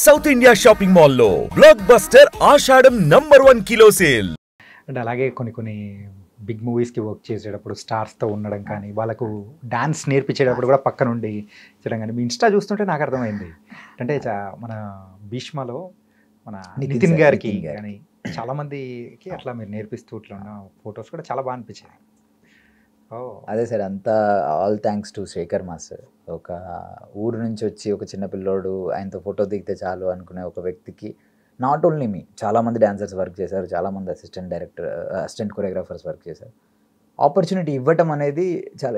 South India shopping mall లో block buster ఆషాఢం #1 kilo sale. అంటే అలాగే కొన్ని బిగ్ మూవీస్కి వర్క్ చేసేటప్పుడు స్టార్స్తో ఉండడం కానీ వాళ్ళకు డాన్స్ నేర్పించేటప్పుడు కూడా పక్క నుండి చేయడం కానీ మీ ఇన్స్టా చూస్తుంటే నాకు అర్థమైంది. అంటే మన భీష్మలో మన నితిన్ గారికి కానీ చాలామందికి అట్లా మీరు నేర్పిస్తూ ఇట్లా ఉన్న ఫొటోస్ కూడా చాలా బాగా అనిపించాయి. అదే సార్, అంతా all thanks to Shekhar master. ఒక ఊరు నుంచి వచ్చి ఒక చిన్న పిల్లోడు ఆయనతో ఫోటో దిగితే చాలు అనుకునే ఒక వ్యక్తికి నాట్ ఓన్లీ మీ, చాలామంది డాన్సర్స్ వర్క్ చేశారు, చాలామంది అసిస్టెంట్ కొరియోగ్రాఫర్స్ వర్క్ చేశారు. ఆపర్చునిటీ ఇవ్వటం అనేది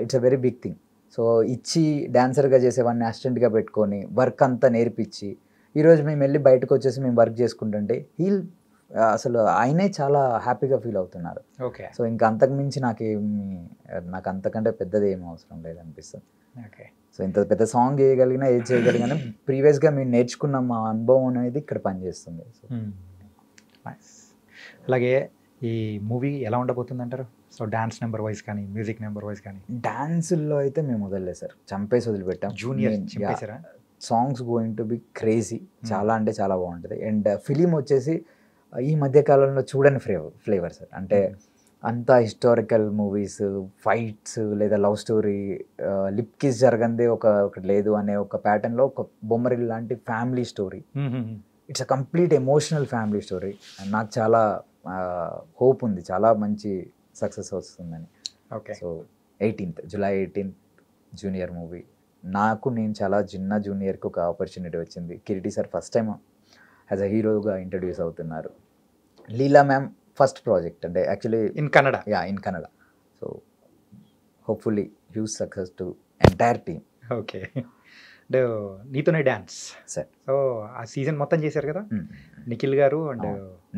it's a very big thing. So ఇచ్చి డాన్సర్గా చేసేవాడిని అసిస్టెంట్గా పెట్టుకొని వర్క్ అంతా నేర్పించి ఈరోజు మేము వెళ్ళి బయటకు వచ్చేసి మేము వర్క్ చేసుకుంటుంటే అసలు ఆయనే చాలా హ్యాపీగా ఫీల్ అవుతున్నారు. ఓకే, సో ఇంకా అంతకుమించి నాకు అంతకంటే పెద్దది ఏం అవసరం లేదనిపిస్తుంది. ఓకే, సో ఇంత పెద్ద సాంగ్ చేయగలిగినా ఏది చేయగలిగినా ప్రీవియస్గా మేము నేర్చుకున్న మా అనుభవం అనేది ఇక్కడ పనిచేస్తుంది. సో అలాగే ఈ మూవీ ఎలా ఉండబోతుంది అంటారు? సో డాన్స్ నెంబర్ వైజ్ కానీ మ్యూజిక్ నెంబర్ వైజ్ కానీ. డాన్సుల్లో అయితే మేము వదలలేదు సార్, చంపేసి వదిలిపెట్టాం. జూనియర్ చంపేశారా? Songs going to be crazy, చాలా అంటే చాలా బాగుంటుంది. అండ్ ఫిలిం వచ్చేసి ఈ మధ్యకాలంలో చూడని ఫ్లేవర్ సార్. అంటే అంతా హిస్టారికల్ మూవీస్, ఫైట్స్ లేదా లవ్ స్టోరీ, లిప్ కిస్ జరగందే ఒకటి లేదు అనే ఒక ప్యాటర్న్లో ఒక బొమ్మరిల్ లాంటి family story. It's a complete emotional family story. నాకు చాలా హోప్ ఉంది, చాలా మంచి సక్సెస్ వస్తుందని. Okay, so July 18 junior movie. నేను చాలా చిన్న జూనియర్కి ఒక ఆపర్చునిటీ వచ్చింది. Kireeti sir first time as a హీరోగా ఇంట్రడ్యూస్ అవుతున్నారు. లీలా మ్యామ్ ఫస్ట్ ప్రాజెక్ట్, అంటే actually in Kannada. In Kannada. So hopefully huge success to entire team. Okay, అంటే నీతోనే డ్యాన్స్ సార్. సో ఆ సీజన్ మొత్తం చేశారు కదా నిఖిల్ గారు అండ్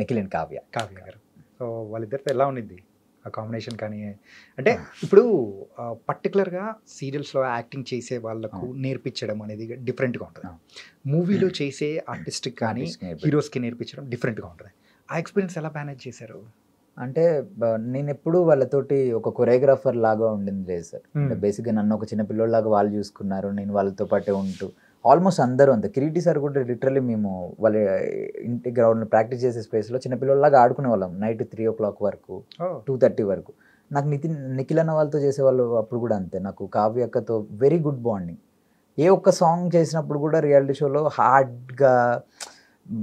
నిఖిల్ అండ్ కావ్య గారు. సో వాళ్ళిద్దరితో ఎలా ఉండింది ఆ కాంబినేషన్? కానీ అంటే ఇప్పుడు పర్టికులర్గా సీరియల్స్లో యాక్టింగ్ చేసే వాళ్ళకు నేర్పించడం అనేది డిఫరెంట్గా ఉంటుంది. మూవీలో చేసే ఆర్టిస్ట్కి కానీ హీరోస్కి నేర్పించడం డిఫరెంట్గా ఉంటుంది. ఆ ఎక్స్పీరియన్స్ ఎలా మేనేజ్ చేశారు? అంటే నేను ఎప్పుడు వాళ్ళతోటి ఒక కొరియోగ్రాఫర్ లాగా ఉండింది లేదు సార్. అంటే బేసిక్గా నన్ను ఒక చిన్న పిల్లోళ్ళలాగా వాళ్ళు చూసుకున్నారు, నేను వాళ్ళతో పాటే ఉంటూ ఆల్మోస్ట్ అందరూ అంతే. కిరీటి సార్ కూడా లిటరల్లీ మేము వాళ్ళ ఇంటి గ్రౌండ్ ప్రాక్టీస్ చేసే స్పేస్లో చిన్నపిల్లలాగా ఆడుకునే వాళ్ళం. నైట్ 3 o'clock వరకు, 2:30 వరకు. నాకు నిఖిల్ అన్న వాళ్ళతో చేసేవాళ్ళు అప్పుడు కూడా అంతే. నాకు కావ్య అక్కతో వెరీ గుడ్ బాండింగ్. ఏ ఒక్క సాంగ్ చేసినప్పుడు కూడా రియాలిటీ షోలో హార్డ్గా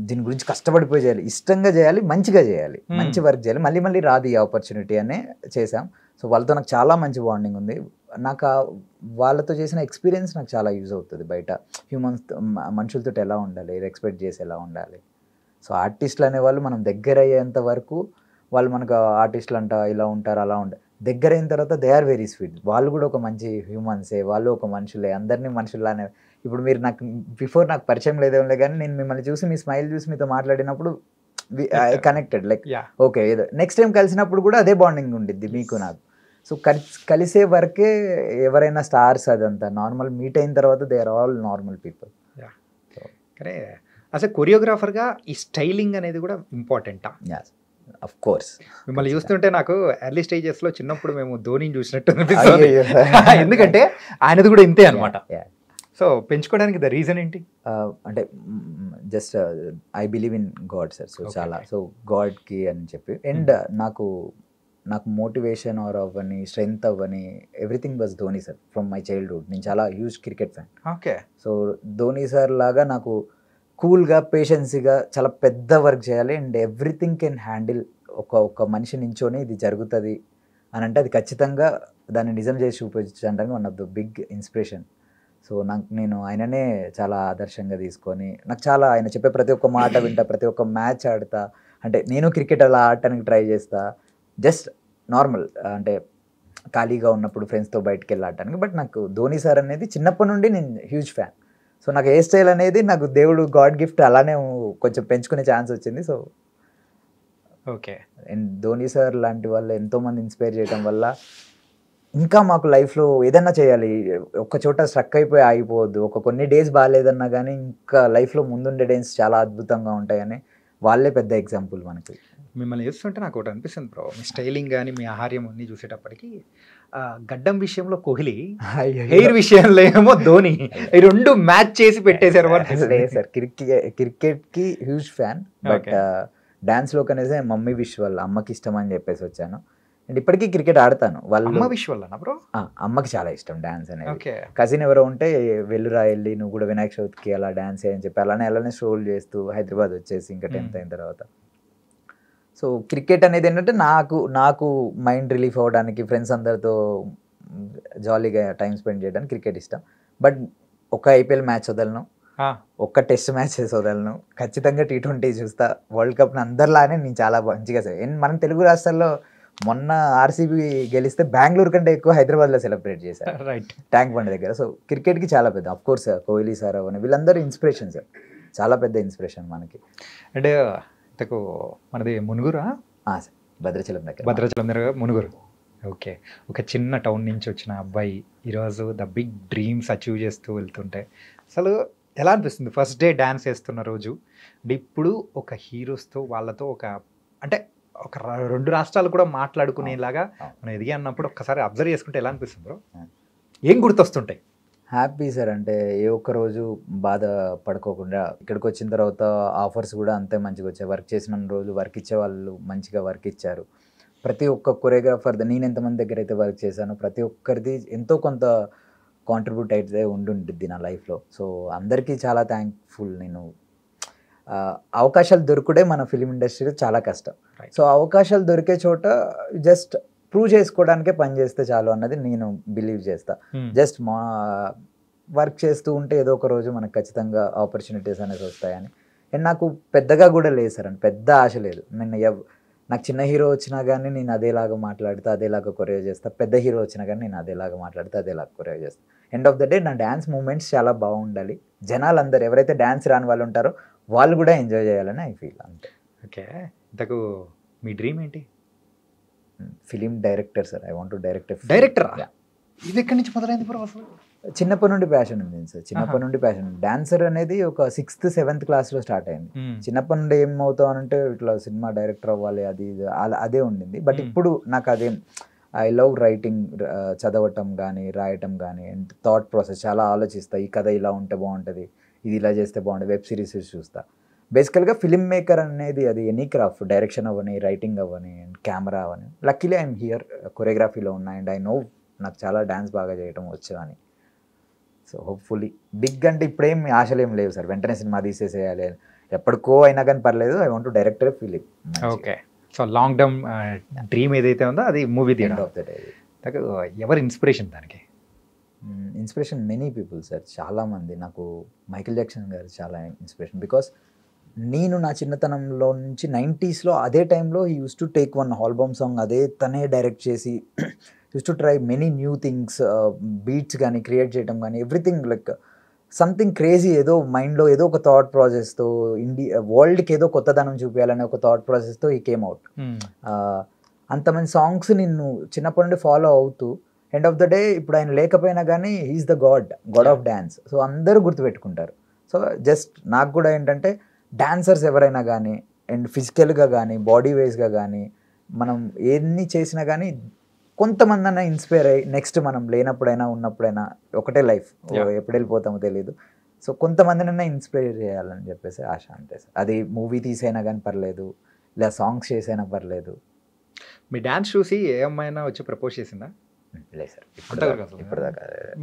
దీని గురించి కష్టపడిపోయి చేయాలి, ఇష్టంగా చేయాలి, మంచిగా చేయాలి, మంచి వర్క్ చేయాలి, మళ్ళీ మళ్ళీ రాదు ఈ ఆపర్చునిటీ అనే చేసాం. సో వాళ్ళతో నాకు చాలా మంచి బాండింగ్ ఉంది. నాకు వాళ్ళతో చేసిన ఎక్స్పీరియన్స్ నాకు చాలా యూజ్ అవుతుంది. బయట మనుషులతో ఎలా ఉండాలి, ఏది ఎక్స్పెక్ట్ చేసి ఎలా ఉండాలి. సో ఆర్టిస్టులు అనేవాళ్ళు మనం దగ్గర అయ్యేంత వరకు వాళ్ళు మనకు ఆర్టిస్టులు అంట ఇలా ఉంటారు అలా ఉంటారు. దగ్గర అయిన తర్వాత దే ఆర్ వెరీ స్వీట్. వాళ్ళు కూడా ఒక మంచి హ్యూమన్సే, వాళ్ళు ఒక మనుషులే, అందరినీ మనుషుల్లానే. ఇప్పుడు మీరు నాకు బిఫోర్ నాకు పరిచయం లేదేమో కానీ నేను మిమ్మల్ని చూసి మీ స్మైల్ చూసి మీతో మాట్లాడినప్పుడు ఐ కనెక్టెడ్. లైక్ ఓకే, ఏదో నెక్స్ట్ టైం కలిసినప్పుడు కూడా అదే బాండింగ్ ఉండిద్ది మీకు నాకు. సో కలిసే వరకే ఎవరైనా స్టార్స్ అదంతా నార్మల్, మీట్ అయిన తర్వాత they are all normal people. కానీ అసలు కొరియోగ్రాఫర్గా ఈ స్టైలింగ్ అనేది కూడా ఇంపార్టెంటా? Of course. మిమ్మల్ని చూస్తుంటే నాకు ఎర్లీ స్టేజెస్లో చిన్నప్పుడు మేము ధోనిని చూసినట్టు ఎందుకంటే ఆయనది కూడా ఇంతే అనమాట. సో పెంచుకోవడానికి ద రీజన్ ఏంటి? అంటే just I believe in God sir. So చాలా, సో గాడ్కి అని చెప్పి. అండ్ నాకు మోటివేషన్ ఆర్ అవ్వని, స్ట్రెంగ్త్ అవ్వని, everything was Dhoni sir from my childhood. నేను చాలా huge cricket fan. Okay, so Dhoni sir లాగా నాకు కూల్గా, పేషెన్సీగా చాలా పెద్ద వర్క్ చేయాలి అండ్ ఎవ్రీథింగ్ కెన్ హ్యాండిల్. ఒక మనిషి నించోని ఇది జరుగుతుంది అని అంటే అది ఖచ్చితంగా దాన్ని నిజం చేసి చూపించడానికి one of the big inspiration. So నేను ఆయననే చాలా ఆదర్శంగా తీసుకొని నాకు చాలా ఆయన చెప్పే ప్రతి ఒక్క మాట వింటా, ప్రతి ఒక్క మ్యాచ్ ఆడతా. అంటే నేను క్రికెట్ అలా ఆడటానికి ట్రై చేస్తా, జస్ట్ నార్మల్ అంటే ఖాళీగా ఉన్నప్పుడు ఫ్రెండ్స్తో బయటకు వెళ్ళి ఆడటానికి. బట్ నాకు ధోని సార్ అనేది చిన్నప్పటి నుండి నేను హ్యూజ్ ఫ్యాన్. సో నాకు హెయిర్ స్టైల్ అనేది నాకు దేవుడు గాడ్ గిఫ్ట్, అలానే కొంచెం పెంచుకునే ఛాన్స్ వచ్చింది. So okay, and Dhoni sir లాంటి వాళ్ళు ఎంతోమంది ఇన్స్పైర్ చేయడం వల్ల ఇంకా మాకు లైఫ్లో ఏదన్నా చేయాలి, ఒక్క చోట స్ట్రక్ అయిపోయి ఆగిపోవద్దు. కొన్ని డేస్ బాగాలేదన్నా కానీ ఇంకా లైఫ్లో ముందుండే డేస్ చాలా అద్భుతంగా ఉంటాయని వాళ్ళే పెద్ద ఎగ్జాంపుల్ మనకి. మిమ్మల్ని చూస్తుంటే నాకు ఒకటి అనిపిస్తుంది బ్రో, మీ స్టైలింగ్ కానీ మీ ఆహార్యం అన్ని చూసేటప్పటికి గడ్డం విషయంలో కోహ్లీ, హెయిర్ విషయంలో ఏమో ధోని, ఈ రెండు మ్యాచ్ చేసి పెట్టేశారు. లేదు సార్, క్రికెట్కి హ్యూజ్ ఫ్యాన్, బట్ డాన్స్లోకి అనేసి మమ్మీ విష్ వాళ్ళ అమ్మకి ఇష్టం అని చెప్పేసి వచ్చాను. అండ్ ఇప్పటికీ క్రికెట్ ఆడతాను. వాళ్ళు విషయంలో బ్రో అమ్మకి చాలా ఇష్టం డాన్స్ అనేది. ఓకే. కజిన్ ఎవరో ఉంటే వెళ్ళురా వెళ్ళి నువ్వు కూడా వినాయక చవితికి అలా డాన్స్ అని చెప్పి అలానే స్ట్రోల్ చేస్తూ హైదరాబాద్ వచ్చేసి ఇంకా 10th అయిన తర్వాత. సో క్రికెట్ అనేది ఏంటంటే నాకు మైండ్ రిలీఫ్ అవ్వడానికి, ఫ్రెండ్స్ అందరితో జాలీగా టైం స్పెండ్ చేయడానికి క్రికెట్ ఇష్టం. బట్ ఒక IPL మ్యాచ్ వదలను, ఒక్క టెస్ట్ మ్యాచెస్ వదలను, ఖచ్చితంగా T20 చూస్తా. వరల్డ్ కప్ని అందరిలానే నేను చాలా మంచిగా మన తెలుగు రాష్ట్రాల్లో మొన్న RCB గెలిస్తే బెంగళూరు కంటే ఎక్కువ హైదరాబాద్లో సెలబ్రేట్ చేశారు, రైట్, ట్యాంక్ బండ్ దగ్గర. సో క్రికెట్కి చాలా పెద్ద, అఫ్ కోర్స్ కోహ్లీ సార్ అవన్నీ వీళ్ళందరూ ఇన్స్పిరేషన్ సార్, చాలా పెద్ద ఇన్స్పిరేషన్ మనకి. అంటే ఇంతకు మనది మునుగురా? సార్ భద్రాచలం దగ్గర మునుగురు. ఓకే. ఒక చిన్న టౌన్ నుంచి వచ్చిన అబ్బాయి ఈరోజు ద బిగ్ డ్రీమ్స్ అచీవ్ చేస్తూ వెళ్తుంటే అసలు ఎలా అనిపిస్తుంది? ఫస్ట్ డే డ్యాన్స్ వేస్తున్న రోజు అంటే ఇప్పుడు ఒక హీరోస్తో వాళ్ళతో అంటే ఒక 2 రాష్ట్రాలు కూడా మాట్లాడుకునేలాగా మనం ఎదిగి అన్నప్పుడు ఒక్కసారి అబ్జర్వ్ చేసుకుంటే ఎలా అనిపిస్తుంది బ్రో? ఏం గుర్తొస్తుంటాయి? హ్యాపీ సార్, అంటే ఏ ఒక్క రోజు బాధ పడుకోకుండా ఇక్కడికి వచ్చిన తర్వాత ఆఫర్స్ కూడా అంతే మంచిగా వచ్చాయి. వర్క్ చేసిన రోజు వర్క్ ఇచ్చే వాళ్ళు మంచిగా వర్క్ ఇచ్చారు. ప్రతి ఒక్క కొరియోగ్రాఫర్, నేను ఎంతమంది దగ్గర అయితే వర్క్ చేశానో ప్రతి ఒక్కరిది ఎంతో కొంత కాంట్రిబ్యూట్ అయితే ఉండుంటుంది నా లైఫ్లో. సో అందరికీ చాలా థ్యాంక్ఫుల్. నేను అవకాశాలు దొరుకుడే మన ఫిలిం ఇండస్ట్రీలో చాలా కష్టం. సో అవకాశాలు దొరికే చోట జస్ట్ ప్రూవ్ చేసుకోవడానికే పని చేస్తే చాలు అన్నది నేను బిలీవ్ చేస్తా. జస్ట్ మా వర్క్ చేస్తూ ఉంటే ఏదో ఒక రోజు మనకు ఖచ్చితంగా ఆపర్చునిటీస్ అనేది వస్తాయని. అండ్ నాకు పెద్దగా కూడా లేదు సార్, అని పెద్ద ఆశ లేదు. నాకు చిన్న హీరో వచ్చినా కానీ నేను అదేలాగా మాట్లాడితే అదేలాగా కొరియో చేస్తా, పెద్ద హీరో వచ్చినా కానీ నేను అదేలాగా మాట్లాడితే అదేలాగా కొరియో చేస్తా. ఎండ్ ఆఫ్ ద డే నా డ్యాన్స్ మూమెంట్స్ చాలా బాగుండాలి, జనాలు అందరు ఎవరైతే డ్యాన్స్ రాని వాళ్ళు ఉంటారో వాళ్ళు కూడా ఎంజాయ్ చేయాలని ఐ ఫీల్, అంతే. ఓకే. ఇంతకు మీ డ్రీమ్ ఏంటి? Film director sir. I want to direct. ఇది ఎక్కడి నుంచి మొదలైంది బ్రో? అసలు చిన్నప్పటి నుండి ప్యాషన్ ఉంది సార్, చిన్నప్పటి నుండి ప్యాషన్. డాన్సర్ అనేది ఒక 6th 7th క్లాస్లో స్టార్ట్ అయింది. చిన్నప్పటి నుండి ఏమవుతామనంటే ఇట్లా సినిమా డైరెక్టర్ అవ్వాలి అది అదే ఉండింది. బట్ ఇప్పుడు నాకు అదేం, ఐ లవ్ రైటింగ్, చదవటం కానీ రాయటం కానీ, అండ్ థాట్ ప్రాసెస్ చాలా ఆలోచిస్తా. ఈ కథ ఇలా ఉంటే బాగుంటుంది, ఇది ఇలా చేస్తే బాగుంటుంది, వెబ్ సిరీస్ చూస్తా. బేసికల్గా ఫిల్మ్ మేకర్ అనేది అది ఎనీ క్రాఫ్ట్, డైరెక్షన్ అవ్వని, రైటింగ్ అవ్వని, అండ్ కెమెరా అవ్వని. లక్కీలీ ఐఎమ్ హియర్, కొరియోగ్రఫీలో ఉన్నా, అండ్ ఐ నో నాకు చాలా డ్యాన్స్ బాగా చేయటం వచ్చు అని. సో హోప్ఫుల్లీ బిగ్ అంటే ఇప్పుడేం ఆశలు ఏం లేవు సార్, వెంటనే సినిమా తీసేసేయాలి, ఎప్పటికో అయినా కానీ పర్లేదు. I want to director film. Okay. So long term dream ఏదైతే ఉందో అది మూవీ తీయడం. ఆఫ్ ద డే ఎవరు ఇన్స్పిరేషన్ దానికి? ఇన్స్పిరేషన్ మెనీ పీపుల్ సార్, చాలామంది. నాకు మైకేల్ జాక్సన్ గారు చాలా ఇన్స్పిరేషన్. బికాస్ నేను నా చిన్నతనంలో నుంచి 90sలో అదే టైంలో he used to take one album song, అదే తనే డైరెక్ట్ చేసి used to try many new things, beats కానీ క్రియేట్ చేయడం కానీ, ఎవ్రీథింగ్ లైక్ సంథింగ్ క్రేజీ. ఏదో మైండ్లో ఏదో ఒక థాట్ ప్రాసెస్తో వరల్డ్కి ఏదో కొత్తదనం చూపించాలనే ఒక థాట్ ప్రాసెస్తో ఈ కేమ్ అవుట్. అంతమంది సాంగ్స్ నిన్ను చిన్నప్పటి నుండి ఫాలో అవుతూ ఎండ్ ఆఫ్ ద డే ఇప్పుడు ఆయన లేకపోయినా కానీ he is the god of dance. So అందరూ గుర్తుపెట్టుకుంటారు. సో జస్ట్ నాకు కూడా ఏంటంటే డాన్సర్స్ ఎవరైనా కానీ, అండ్ ఫిజికల్గా కానీ బాడీ వైజ్గా కానీ మనం ఎన్ని చేసినా కానీ కొంతమంది అన్నా ఇన్స్పైర్ అయ్యి నెక్స్ట్ మనం లేనప్పుడైనా ఉన్నప్పుడైనా ఒకటే లైఫ్, ఎప్పుడు వెళ్ళిపోతామో తెలియదు. సో కొంతమందినైనా ఇన్స్పైర్ చేయాలని చెప్పేసి ఆశ, అంతే సార్. అది మూవీ తీసైనా కానీ పర్లేదు, లేదా సాంగ్స్ చేసైనా పర్లేదు. మీ డాన్స్ చూసి ఏ అమ్మాయినా వచ్చి ప్రపోజ్ చేసిందా? లేదు సార్, ఇప్పటిదాకా ఇప్పటిదాకా